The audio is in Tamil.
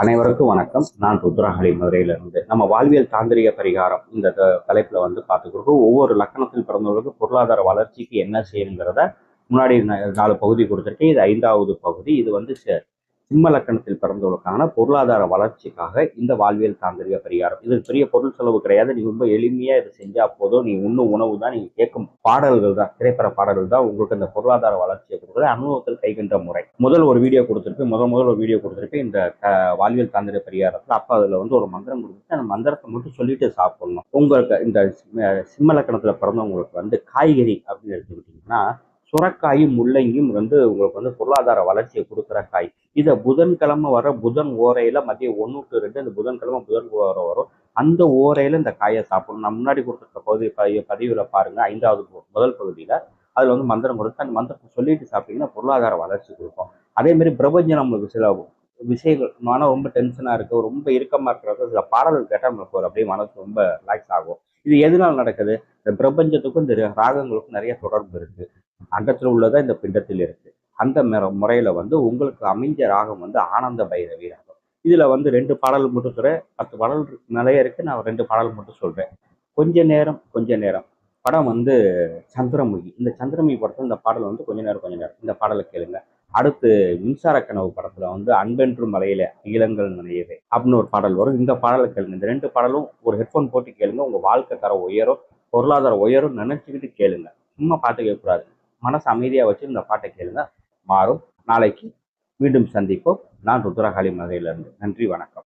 அனைவருக்கும் வணக்கம். நான் ருத்ரஹரி மதுரையிலிருந்து. நம்ம வாழ்வியல் தாந்திரிக பரிகாரம் இந்த தலைப்புல பார்த்துக்கிறோம். ஒவ்வொரு லக்கணத்தில் பிறந்தவர்களுக்கு பொருளாதார வளர்ச்சிக்கு என்ன செய்யுங்கிறத முன்னாடி 4 பகுதி கொடுத்துருக்கேன். இது 5வது பகுதி. இது சிம்ம லக்கணத்தில் பிறந்தவர்களுக்கான பொருளாதார வளர்ச்சிக்காக இந்த வாழ்வியல் தாந்திரிக பரிகாரம். இது பெரிய பொருள் செலவு கிடையாது. நீ ரொம்ப எளிமையா இதை செஞ்சா போதும். நீ உண்ணும் உணவு தான், நீங்க கேட்கும் பாடல்கள் தான், திரைப்பட பாடல்கள் தான் உங்களுக்கு இந்த பொருளாதார வளர்ச்சியை கொடுக்குறது. அனுபவத்தில் கைகண்ட முறை. முதல் ஒரு வீடியோ கொடுத்துருப்பேன். முதல் ஒரு வீடியோ கொடுத்துருப்பேன் இந்த வாழ்வியல் தாந்திரிக பரிகாரத்தில். அப்போ அதுல ஒரு மந்திரம் கொடுத்துட்டு அந்த மந்திரத்தை மட்டும் சொல்லிட்டு சாப்பிடணும். உங்களுக்கு இந்த சிம்ம லக்கணத்துல பிறந்தவங்களுக்கு காய்கறி அப்படின்னு எடுத்துக்கிட்டீங்கன்னா சுரக்காயும் முள்ளங்கியும் உங்களுக்கு பொருளாதார வளர்ச்சியை கொடுக்குற காய். இதை புதன்கிழமை வர புதன் ஓரையில மதியம் 1 to 2 இந்த புதன்கிழமை புதன் ஓரை வரும். அந்த ஓரையில இந்த காயை சாப்பிடணும். நான் முன்னாடி கொடுத்துருக்க பதிவுல பாருங்க, 5வது முதல் பகுதியில அதுல மந்திரம் கொடுத்து அந்த மந்திரத்தை சொல்லிட்டு சாப்பிட்டீங்கன்னா பொருளாதார வளர்ச்சி கொடுக்கும். அதே மாதிரி பிரபஞ்சம் நம்மளுக்கு சில விஷயங்கள் மனம் ரொம்ப டென்ஷனா இருக்கு, ரொம்ப இறுக்கமா இருக்கிறது, சில பாடல்கள் கேட்டால் நம்மளுக்கு அப்படியே மனசு ரொம்ப ரிலாக்ஸ் ஆகும். இது எதனால் நடக்குது? இந்த பிரபஞ்சத்துக்கும் இந்த ராகங்களுக்கும் நிறைய தொடர்பு இருக்கு. அண்டத்தில் உள்ளதா இந்த பிண்டத்தில் இருக்கு. அந்த முறையில உங்களுக்கு அமைஞ்ச ராகம் ஆனந்த பைரவி ராகம். இதுல 2 பாடல் மட்டும் சொல்றேன். 10 பாடல் நிறைய இருக்கு. நான் 2 பாடல் மட்டும் சொல்றேன். கொஞ்ச நேரம் படம் சந்திரமுகி. இந்த சந்திரமுகி படத்துல இந்த பாடல் கொஞ்ச நேரம் இந்த பாடலை கேளுங்க. அடுத்து மின்சார கனவு படத்துல அன்பென்று மலையில இளங்கள் நினைவே அப்படின்னு ஒரு பாடல் வரும். இந்த பாடலை கேளுங்க. இந்த 2 பாடலும் ஒரு ஹெட்ஃபோன் போட்டு கேளுங்க. உங்க வாழ்க்கை தர உயரும், பொருளாதார உயரும் நினைச்சுக்கிட்டு கேளுங்க. சும்மா பாட்டு கேட்கக்கூடாது. மனசு அமைதியா வச்சு இந்த பாட்டை கேளுங்க. மாறும். நாளைக்கு மீண்டும் சந்திப்போம். நான் ருத்ரஹரி மதுரையிலிருந்து. நன்றி, வணக்கம்.